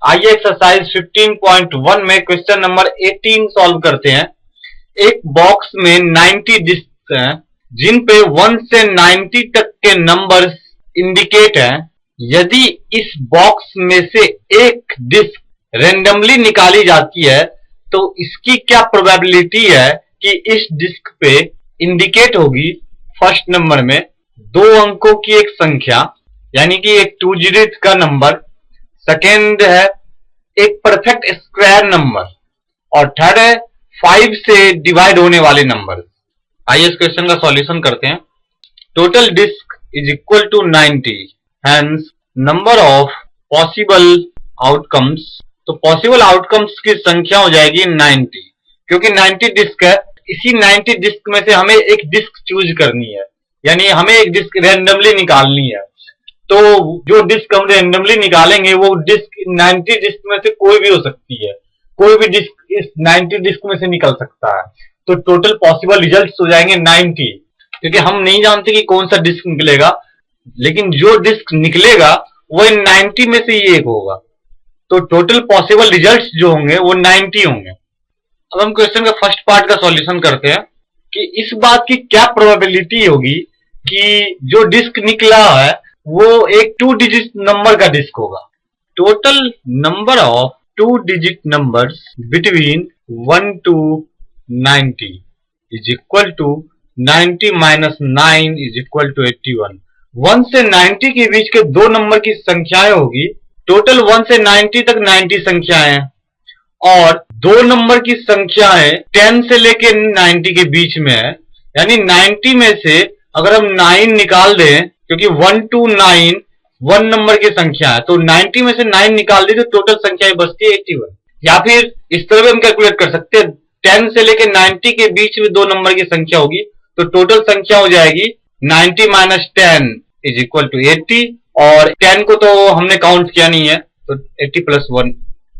आइए एक्सरसाइज 15.1 में question number 18 solve करते हैं। एक बॉक्स में 90 डिस्क हैं जिन पे 1 से 90 तक के नंबर्स इंडिकेट हैं। यदि इस बॉक्स में से एक डिस्क रेंडमली निकाली जाती है तो इसकी क्या प्रोबेबिलिटी है कि इस डिस्क पे इंडिकेट होगी फर्स्ट नंबर में 2 अंकों की एक संख्या यानी कि एक 2 डिजिट का नंबर, सेकेंड है एक परफेक्ट स्क्वायर नंबर और थर्ड है 5 से डिवाइड होने वाले नंबर। आइए इस क्वेश्चन का सॉल्यूशन करते हैं। Total disc is equal to 90, hence number of possible outcomes, तो पॉसिबल आउटकम्स की संख्या हो जाएगी 90। क्योंकि 90 डिस्क है, इसी 90 डिस्क में से हमें एक डिस्क चूज करनी है, यानी हमें एक डिस्क रेंडमली निकालनी है। तो जो डिस्क हम रेंडमली निकालेंगे वो डिस्क 90 डिस्क में से कोई भी हो सकती है, कोई भी डिस्क इस 90 डिस्क में से निकल सकता है। तो टोटल पॉसिबल रिजल्ट्स हो जाएंगे 90, क्योंकि हम नहीं जानते कि कौन सा डिस्क निकलेगा, लेकिन जो डिस्क निकलेगा वो इन 90 में से ही एक होगा। तो टोटल पॉसिबल रिजल्ट्स जो होंगे वो 90 होंगे। अब हम क्वेश्चन का फर्स्ट पार्ट का सॉल्यूशन करते हैं कि इस बात की क्या प्रोबेबिलिटी होगी कि जो डिस्क निकला है वो एक 2 डिजिट नंबर का डिस्क होगा। Total number of 2 digit numbers between 1 to 90 is equal to 90 minus 9 is equal to 81। 1 से 90 के बीच के 2 नंबर की संख्याएं होगी। टोटल 1 से 90 तक 90 संख्याएं हैं और 2 नंबर की संख्याएं 10 से लेके 90 के बीच में है, यानी 90 में से अगर हम 9 निकाल दें, क्योंकि 1 to 9 1 नंबर की संख्या है, तो 90 में से 9 निकाल दें तो टोटल संख्या बचती है 81। या फिर इस तरह भी हम कैलकुलेट कर सकते हैं, 10 से लेके 90 के बीच में 2 नंबर की संख्या होगी तो टोटल संख्या हो जाएगी 90 माइनस 10 इज इक्वल टू 80, और 10 को तो हमने काउंट किया नहीं है तो 80 प्लस 1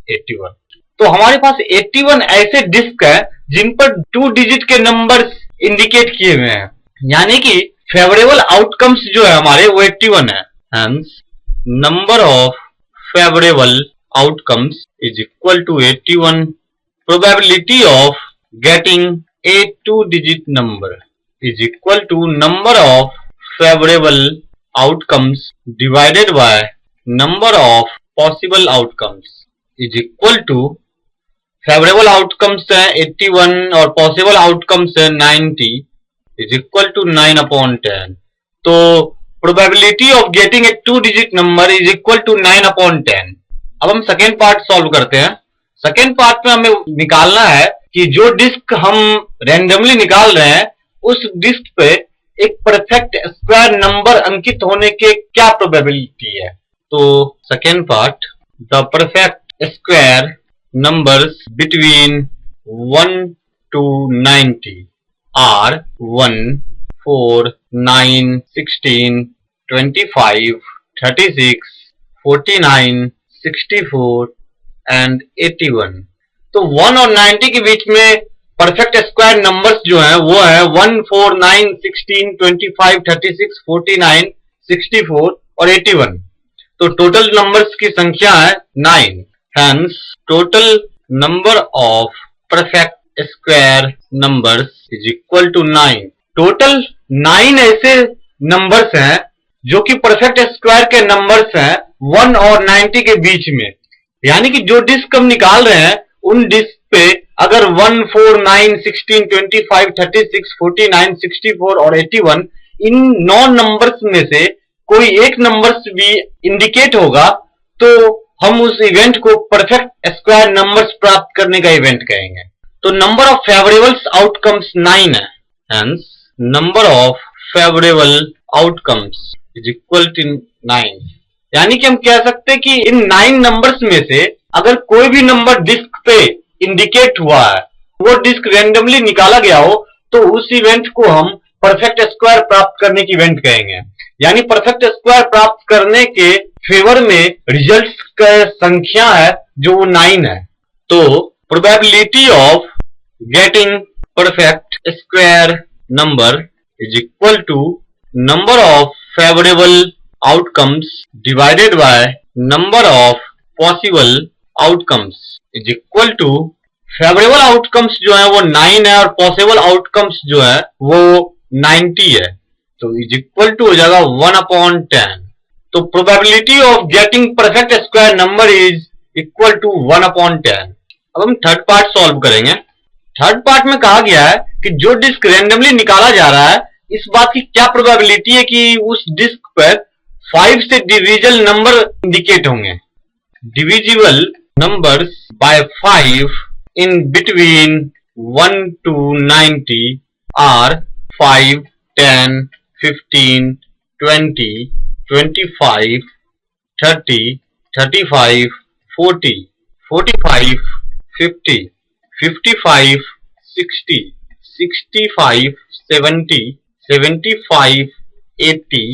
81। तो हमारे पास 81 ऐसे डिस्क है जिन पर 2 डिजिट के नंबर्स इंडिकेट किए हुए हैं, यानी कि फेवरेबल आउटकम्स जो है हमारे वो 81 है। Hence number of favourable outcomes is equal to 81। Probability of getting a 2 digit number is equal to number of favourable outcomes divided by number of possible outcomes is equal to favourable outcomes है 81 और possible outcomes है 90 is equal to 9/10। तो probability of getting a 2 digit number is equal to 9/10। अब हम second part solve करते हैं। Second part में हमें निकालना है कि जो डिस्क हम रेंडमली निकाल रहे हैं उस डिस्क पे एक परफेक्ट स्क्वायर नंबर अंकित होने के क्या प्रोबेबिलिटी है। तो second part, the perfect square numbers between 1 to 90 are 1, 4, 9, 16, 25, 36, 49, 64 and 81। तो 1 और 90 के बीच में परफेक्ट स्क्वायर नंबर्स जो हैं वो है 1, 4, 9, 16, 25, 36, 49, 64 और 81। तो टोटल नंबर्स की संख्या है 9। Hence, total number of perfect square numbers is equal to 9। Total 9 ऐसे नंबर्स हैं जो कि परफेक्ट स्क्वायर के नंबर्स हैं 1 और 90 के बीच में, यानी कि जो डिस्क हम निकाल रहे हैं उन डिस्क पे अगर 1, 4, 9, 16, 25, 36, 49, 64 और 81 इन 9 नंबर्स में से कोई एक नंबर्स भी इंडिकेट होगा तो हम उस इवेंट को परफेक्ट स्क्वायर नंबर्स प्राप्त करने का इवेंट कहेंगे। तो नंबर ऑफ फेवरेबल आउटकम्स 9 है। Hence number of favourable outcomes is equal to 9, यानी कि हम कह सकते हैं कि इन 9 नंबर्स में से अगर कोई भी नंबर डिस्क पे इंडिकेट हुआ है, वो डिस्क रेंडमली निकाला गया हो, तो उस इवेंट को हम परफेक्ट स्क्वायर प्राप्त करने की इवेंट कहेंगे। यानी परफेक्ट स्क्वायर प्राप्त करने के फेवर में रिजल्ट्स का संख्या है जो 9 है। तो probability of getting perfect square number is equal to number of favourable outcomes divided by number of possible outcomes is equal to favourable outcomes जो है वो 9 है और पॉसिबल आउटकम्स जो है वो 90 है, तो इज इक्वल टू हो जाएगा 1/10। तो probability of getting perfect square number is equal to 1/10। अब हम थर्ड पार्ट सॉल्व करेंगे। थर्ड पार्ट में कहा गया है कि जो डिस्क रैंडमली निकाला जा रहा है, इस बात की क्या प्रोबेबिलिटी है कि उस डिस्क पर 5 से डिविजिबल नंबर इंडिकेट होंगे। Divisible numbers by 5 in between 1 to 90 are 5, 10, 15, 20, 25, 30, 35, 40, 45, 50, 55, 60, 65, 70, 75, 80,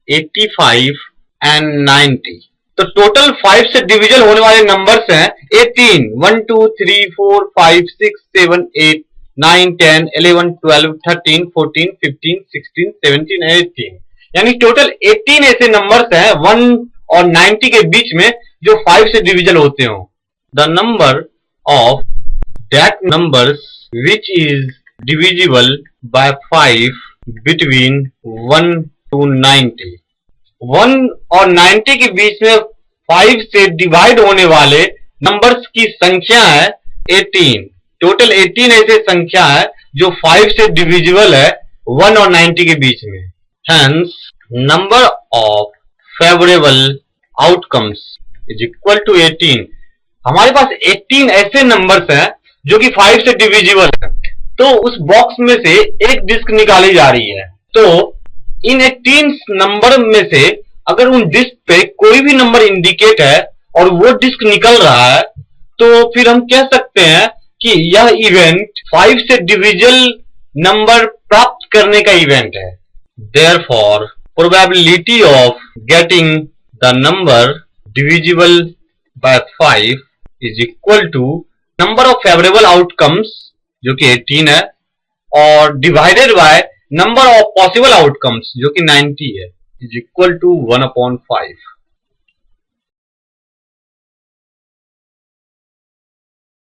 85 and 90। तो टोटल 5 से डिविजन होने वाले नंबर्स हैं 18, 1 2 3 4 5 6 7 8 9 10 11 12 13 14 15 16 17 18, यानी टोटल 18 ऐसे नंबर्स हैं 1 और 90 के बीच में जो 5 से डिविजन होते हो। The number of that numbers which is divisible by 5 between 1 to 90। 1 और 90 के बीच में 5 से डिवाइड होने वाले नंबर्स की संख्या है 18। टोटल 18 ऐसे संख्या है जो 5 से डिविजिबल है 1 और 90 के बीच में। Hence number of favourable outcomes is equal to 18। हमारे पास 18 ऐसे नंबर्स हैं जो कि 5 से डिविजिबल है, तो उस बॉक्स में से एक डिस्क निकाली जा रही है। तो इन 18 नंबर में से अगर उन डिस्क पे कोई भी नंबर इंडिकेट है और वो डिस्क निकल रहा है, तो फिर हम कह सकते हैं कि यह इवेंट 5 से डिविजिबल नंबर प्राप्त करने का इवेंट है। Therefore probability of getting the number divisible by 5 is equal to number of favourable outcomes जो कि 18 है और divided by number of possible outcomes जो कि 90 है, इज इक्वल टू 1/5।